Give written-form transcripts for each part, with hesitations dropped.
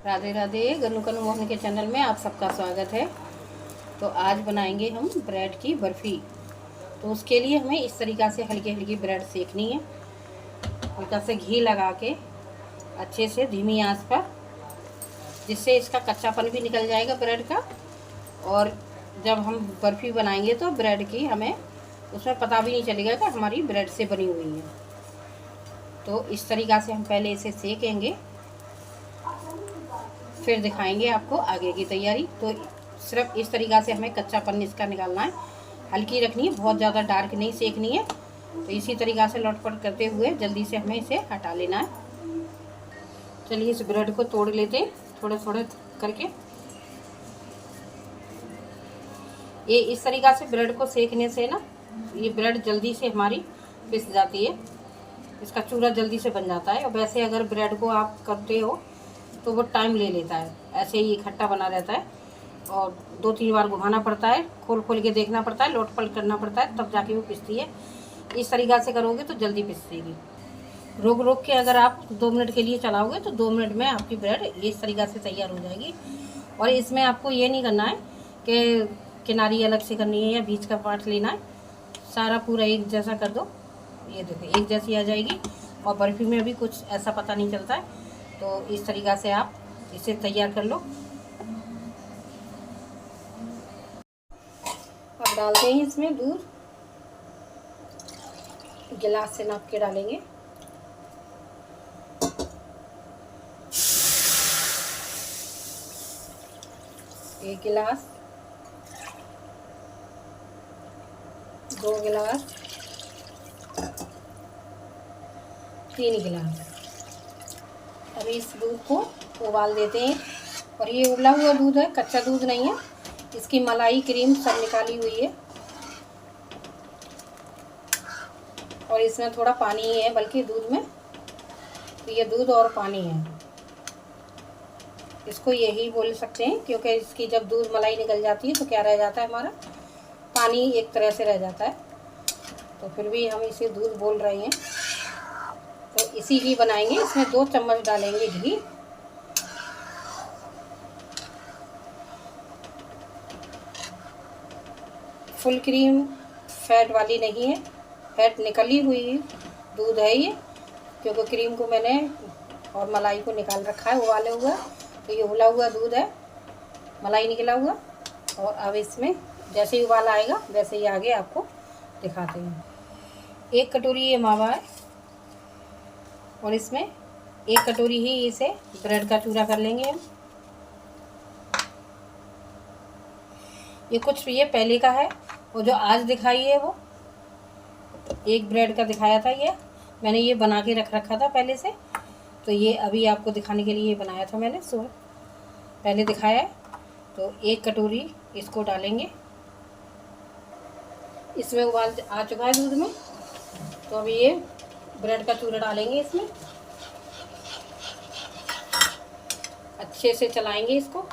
राधे राधे। गन्नू कन्नू मोहन के चैनल में आप सबका स्वागत है। तो आज बनाएंगे हम ब्रेड की बर्फ़ी। तो उसके लिए हमें इस तरीक़ा से हल्की हल्की ब्रेड सेकनी है। हल्का से घी लगा के अच्छे से धीमी आंच पर, जिससे इसका कच्चापन भी निकल जाएगा ब्रेड का। और जब हम बर्फ़ी बनाएंगे तो ब्रेड की हमें उसमें पता भी नहीं चलेगा कि हमारी ब्रेड से बनी हुई है। तो इस तरीक़ा से हम पहले इसे सेकेंगे, फिर दिखाएंगे आपको आगे की तैयारी। तो सिर्फ इस तरीक़ा से हमें कच्चापन इसका निकालना है। हल्की रखनी है, बहुत ज़्यादा डार्क नहीं सेकनी है। तो इसी तरीक़ा से लौटपट करते हुए जल्दी से हमें इसे हटा लेना है। चलिए इस ब्रेड को तोड़ लेते हैं थोड़े थोड़े करके। ये इस तरीक़ा से ब्रेड को सेकने से ना ये ब्रेड जल्दी से हमारी पिस जाती है, इसका चूरा जल्दी से बन जाता है। और वैसे अगर ब्रेड को आप करते हो तो वो टाइम ले लेता है, ऐसे ही इकट्ठा बना रहता है और 2-3 बार घुमाना पड़ता है, खोल खोल के देखना पड़ता है, लोट पलट करना पड़ता है, तब जाके वो पिसती है। इस तरीक़ा से करोगे तो जल्दी पिसेगी। रोक रोक के अगर आप 2 मिनट के लिए चलाओगे तो 2 मिनट में आपकी ब्रेड ये इस तरीक़ा से तैयार हो जाएगी। और इसमें आपको ये नहीं करना है कि किनारी अलग से करनी है या बीच का पार्ट लेना है, सारा पूरा एक जैसा कर दो। ये देखो एक जैसी आ जाएगी। और बर्फ़ी में भी कुछ ऐसा पता नहीं चलता है। तो इस तरीक़ा से आप इसे तैयार कर लो। अब डालते हैं इसमें दूध, गिलास से नाप के डालेंगे। एक गिलास, 2 गिलास, 3 गिलास। अभी इस दूध को उबाल देते हैं। और ये उबला हुआ दूध है, कच्चा दूध नहीं है। इसकी मलाई क्रीम सब निकाली हुई है और इसमें थोड़ा पानी ही है बल्कि दूध में। तो ये दूध और पानी है, इसको यही बोल सकते हैं, क्योंकि इसकी जब दूध मलाई निकल जाती है तो क्या रह जाता है, हमारा पानी एक तरह से रह जाता है। तो फिर भी हम इसे दूध बोल रहे हैं। तो इसी की बनाएंगे। इसमें 2 चम्मच डालेंगे घी। फुल क्रीम फैट वाली नहीं है, फैट निकली हुई दूध है ये, क्योंकि क्रीम को मैंने और मलाई को निकाल रखा है उबाले हुआ। तो ये उबला हुआ दूध है, मलाई निकला हुआ। और अब इसमें जैसे ही उबाल आएगा वैसे ही आगे आपको दिखाते हैं। 1 कटोरी ये मावा है और इसमें 1 कटोरी ही इसे ब्रेड का चूरा कर लेंगे हम। ये कुछ ये पहले का है और जो आज दिखाई है वो एक ब्रेड का दिखाया था। ये मैंने ये बना के रख रखा था पहले से। तो ये अभी आपको दिखाने के लिए बनाया था मैंने, सो पहले दिखाया है। तो 1 कटोरी इसको डालेंगे। इसमें उबाल आ चुका है दूध में। तो अभी ये ब्रेड का चूरा डालेंगे इसमें, अच्छे से चलाएंगे इसको।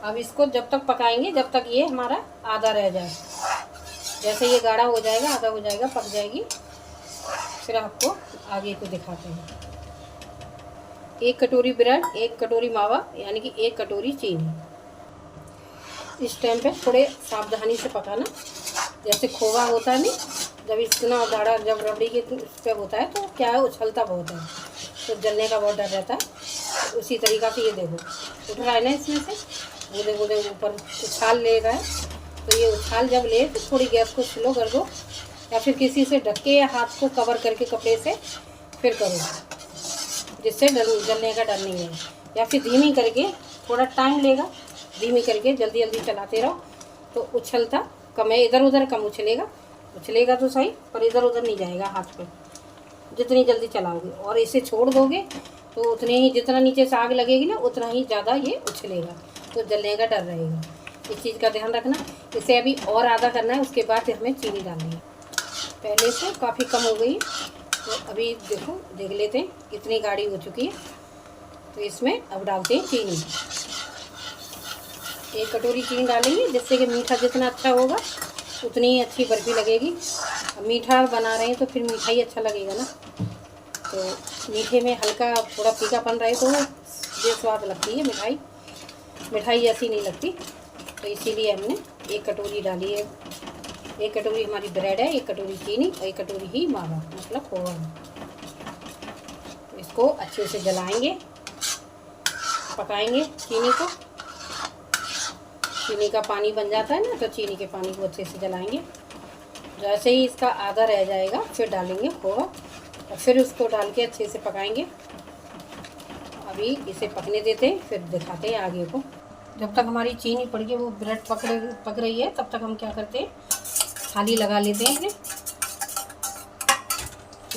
अब इसको जब तक पकाएंगे जब तक ये हमारा आधा रह जाए। जैसे ये गाढ़ा हो जाएगा, आधा हो जाएगा, पक जाएगी, फिर आपको आगे को दिखाते हैं। 1 कटोरी ब्रेड, 1 कटोरी मावा, यानी कि 1 कटोरी चीनी। इस टाइम पे थोड़े सावधानी से पकाना। जैसे खोवा होता है नहीं, जब इतना गाढ़ा जब रबड़ी के उस पर होता है तो क्या है, उछलता बहुत है, तो जलने का बहुत डर रहता है। तो उसी तरीक़ा से ये देखो उठ रहा है ना इसमें से, वो देखो ऊपर उछाल ले रहा है। तो ये उछाल जब ले तो थोड़ी गैस को स्लो कर दो, या फिर किसी से ढक के या हाथ को कवर करके कपड़े से फिर करो, जिससे जलने का डर नहीं है। या फिर धीमी करके, थोड़ा टाइम लेगा, धीमी करके जल्दी जल्दी चलाते रहो तो उछलता कम है, इधर उधर कम उछलेगा तो सही, पर इधर उधर नहीं जाएगा हाथ पे जितनी जल्दी चलाओगे। और इसे छोड़ दोगे तो उतने ही, जितना नीचे से आग लगेगी ना उतना ही ज़्यादा ये उछलेगा, तो जलने का डर रहेगा। इस चीज़ का ध्यान रखना। इसे अभी और आधा करना है, उसके बाद हमें चीनी डालनी है। पहले से काफ़ी कम हो गई, तो अभी देखो देख लेते हैं कितनी गाढ़ी हो चुकी है। तो इसमें अब डालते हैं चीनी। 1 कटोरी चीनी डालेंगे, जिससे कि मीठा जितना अच्छा होगा उतनी ही अच्छी बर्फ़ी लगेगी। अब मीठा बना रहे हैं तो फिर मीठा ही अच्छा लगेगा ना। तो मीठे में हल्का थोड़ा फीकापन रहे तो बेस्वाद लगती है मिठाई, मिठाई ऐसी नहीं लगती। तो इसीलिए हमने 1 कटोरी डाली है। 1 कटोरी हमारी ब्रेड है, 1 कटोरी चीनी और 1 कटोरी ही मावा मतलब खोआ। तो इसको अच्छे से जलाएंगे, पकाएंगे चीनी को। चीनी का पानी बन जाता है ना, तो चीनी के पानी को अच्छे से जलाएंगे। जैसे ही इसका आधा रह जाएगा फिर डालेंगे खोआ और फिर उसको डाल के अच्छे से पकाएंगे। अभी इसे पकने देते हैं, फिर दिखाते हैं आगे को। जब तक हमारी चीनी पड़ के वो ब्रेड पक रही है, तब तक हम क्या करते हैं, थाली लगा लेते हैं।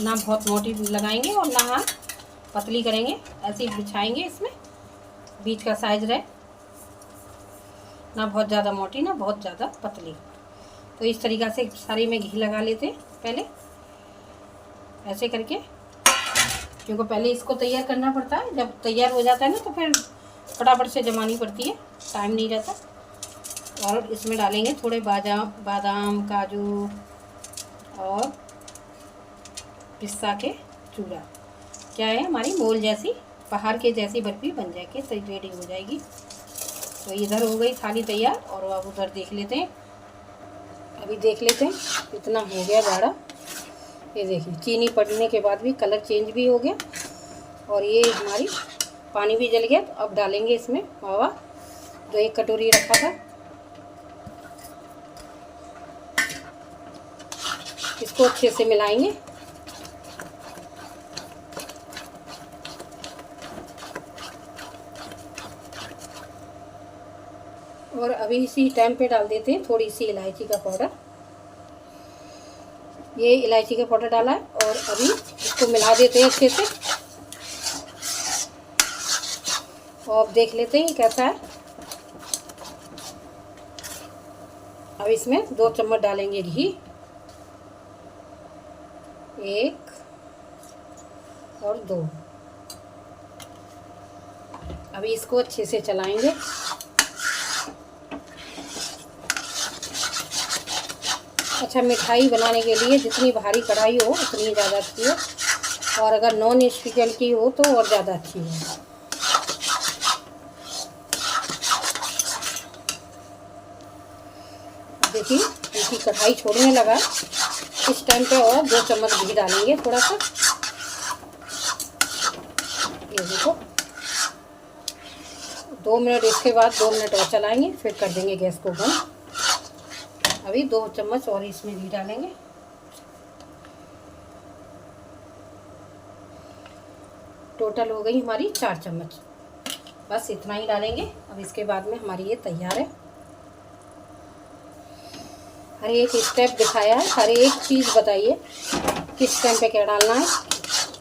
ना बहुत मोटी लगाएंगे और ना पतली करेंगे, ऐसे ही बिछाएंगे। इसमें बीच का साइज रहे, ना बहुत ज़्यादा मोटी ना बहुत ज़्यादा पतली। तो इस तरीक़ा से सारी में घी लगा लेते हैं पहले, ऐसे करके, क्योंकि पहले इसको तैयार करना पड़ता है। जब तैयार हो जाता है ना तो फिर फटाफट से जमानी पड़ती है, टाइम नहीं रहता। और इसमें डालेंगे थोड़े बादाम, काजू और पिस्ता के चूड़ा। क्या है, हमारी मोल जैसी, पहाड़ के जैसी बर्फ़ी बन जाएगी, तो रेडी हो जाएगी। तो इधर हो गई थाली तैयार और अब उधर देख लेते हैं। अभी देख लेते हैं, इतना हो गया गाढ़ा। ये देखिए चीनी पड़ने के बाद भी कलर चेंज भी हो गया और ये हमारी पानी भी जल गया। तो अब डालेंगे इसमें मावा, जो 1 कटोरी रखा था। इसको अच्छे से मिलाएंगे। और अभी इसी टाइम पे डाल देते हैं थोड़ी सी इलायची का पाउडर। ये इलायची का पाउडर डाला है और अभी इसको मिला देते हैं अच्छे से। और अब देख लेते हैं कैसा है। अब इसमें 2 चम्मच डालेंगे घी, 1 और 2। अभी इसको अच्छे से चलाएंगे। अच्छा, मिठाई बनाने के लिए जितनी भारी कढ़ाई हो उतनी ज़्यादा अच्छी है, और अगर नॉन स्टिक की हो तो और ज़्यादा अच्छी है। देखिए इनकी कढ़ाई छोड़ने लगा, इस टाइम पे और 2 चम्मच घी डालेंगे थोड़ा सा। ये देखो 2 मिनट, इसके बाद 2 मिनट और चलाएंगे, फिर कर देंगे गैस को बंद। अभी 2 चम्मच और इसमें घी डालेंगे। टोटल हो गई हमारी 4 चम्मच, बस इतना ही डालेंगे। अब इसके बाद में हमारी ये तैयार है। हर एक स्टेप दिखाया है, हर एक चीज़ बताइए किस टाइम पे क्या डालना है,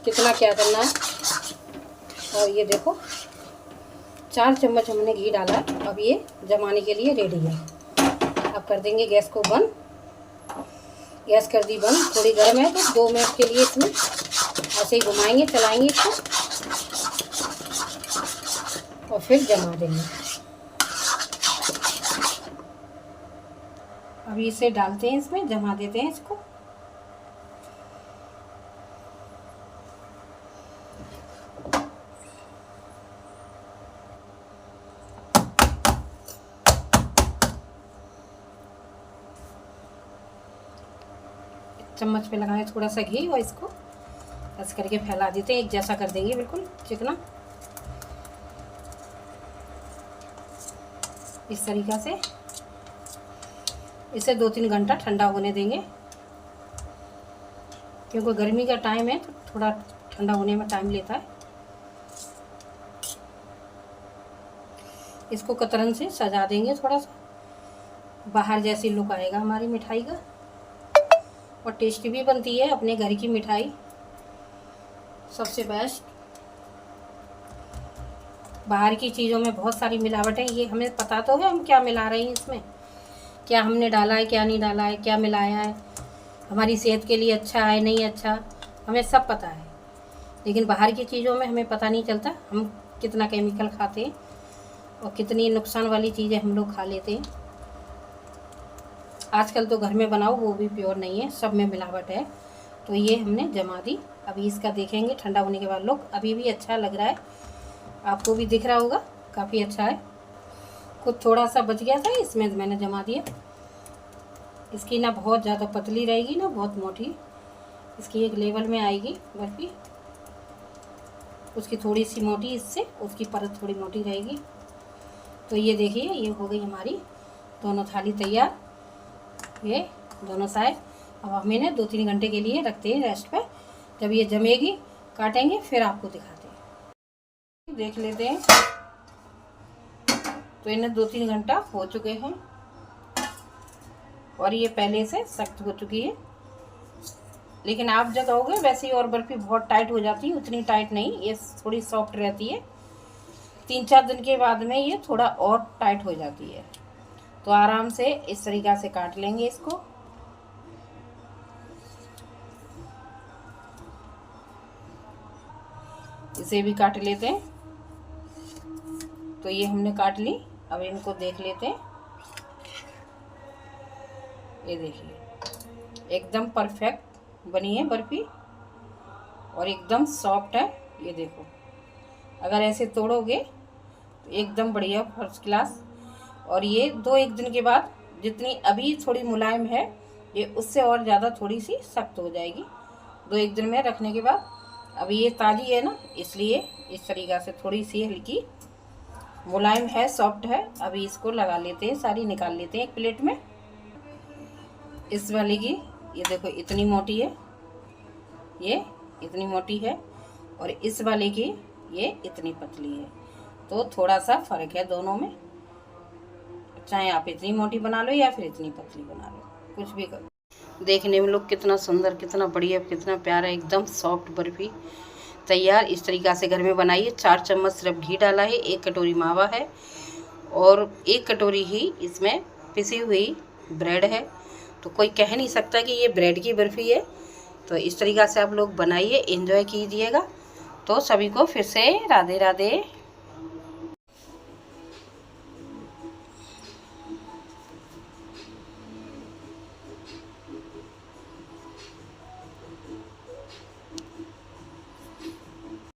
कितना क्या करना है। और ये देखो 4 चम्मच हमने घी डाला। अब ये जमाने के लिए रेडी है। अब कर देंगे गैस को बंद। गैस कर दी बंद, थोड़ी गर्म है तो 2 मिनट के लिए इसमें ऐसे ही घुमाएंगे, चलाएंगे इसको और फिर जमा देंगे। अभी इसे डालते हैं, इसमें जमा देते हैं इसको। चम्मच पे लगाएं थोड़ा सा घी और इसको ऐसे करके फैला देते हैं, एक जैसा कर देंगे बिल्कुल चिकना। इस तरीक़ा से इसे 2-3 घंटा ठंडा होने देंगे, क्योंकि गर्मी का टाइम है तो थोड़ा ठंडा होने में टाइम लेता है। इसको कतरन से सजा देंगे, थोड़ा सा बाहर जैसी लुक आएगा हमारी मिठाई का, और टेस्टी भी बनती है। अपने घर की मिठाई सबसे बेस्ट। बाहर की चीज़ों में बहुत सारी मिलावट है, ये हमें पता तो है हम क्या मिला रहे हैं, इसमें क्या हमने डाला है, क्या नहीं डाला है, क्या मिलाया है, हमारी सेहत के लिए अच्छा है नहीं अच्छा, हमें सब पता है। लेकिन बाहर की चीज़ों में हमें पता नहीं चलता हम कितना केमिकल खाते हैं और कितनी नुकसान वाली चीज़ें हम लोग खा लेते हैं। आजकल तो घर में बनाओ वो भी प्योर नहीं है, सब में मिलावट है। तो ये हमने जमा दी। अभी इसका देखेंगे ठंडा होने के बाद लुक। अभी भी अच्छा लग रहा है, आपको भी दिख रहा होगा, काफ़ी अच्छा है। कुछ थोड़ा सा बच गया था, इसमें मैंने जमा दिया। इसकी ना बहुत ज़्यादा पतली रहेगी ना बहुत मोटी, इसकी एक लेवल में आएगी बर्फ़ी। उसकी थोड़ी सी मोटी, इससे उसकी परत थोड़ी मोटी रहेगी। तो ये देखिए, ये हो गई हमारी दोनों थाली तैयार, ये दोनों साइड। अब हम इन्हें 2-3 घंटे के लिए रखते हैं रेस्ट पे। जब ये जमेगी काटेंगे, फिर आपको दिखाते हैं। देख लेते हैं। तो इन्हें 2-3 घंटा हो चुके हैं और ये पहले से सख्त हो चुकी है। लेकिन आप जब खाओगे वैसे ही और बर्फ़ी बहुत टाइट हो जाती है, उतनी टाइट नहीं, ये थोड़ी सॉफ्ट रहती है। 3-4 दिन के बाद में ये थोड़ा और टाइट हो जाती है। तो आराम से इस तरीक़ा से काट लेंगे इसको। इसे भी काट लेते हैं। तो ये हमने काट ली। अब इनको देख लेते हैं। ये देखिए, एकदम परफेक्ट बनी है बर्फ़ी और एकदम सॉफ्ट है। ये देखो, अगर ऐसे तोड़ोगे तो एकदम बढ़िया, फर्स्ट क्लास। और ये 2-1 दिन के बाद, जितनी अभी थोड़ी मुलायम है, ये उससे और ज़्यादा थोड़ी सी सख्त हो जाएगी 2-1 दिन में रखने के बाद। अभी ये ताज़ी है ना, इसलिए इस तरीक़ा से थोड़ी सी हल्की मुलायम है, सॉफ्ट है। अभी इसको लगा लेते हैं, सारी निकाल लेते हैं एक प्लेट में। इस वाले की ये देखो इतनी मोटी है, ये इतनी मोटी है, और इस वाले की ये इतनी पतली है। तो थोड़ा सा फ़र्क है दोनों में। चाहे आप इतनी मोटी बना लो या फिर इतनी पतली बना लो, कुछ भी करो। देखने में लोग कितना सुंदर, कितना बढ़िया, कितना प्यारा, एकदम सॉफ्ट बर्फ़ी तैयार। इस तरीक़ा से घर में बनाइए। 4 चम्मच सिर्फ घी डाला है, 1 कटोरी मावा है और 1 कटोरी ही इसमें पिसी हुई ब्रेड है। तो कोई कह नहीं सकता कि ये ब्रेड की बर्फ़ी है। तो इस तरीक़ा से आप लोग बनाइए, एंजॉय कीजिएगा। तो सभी को फिर से राधे राधे।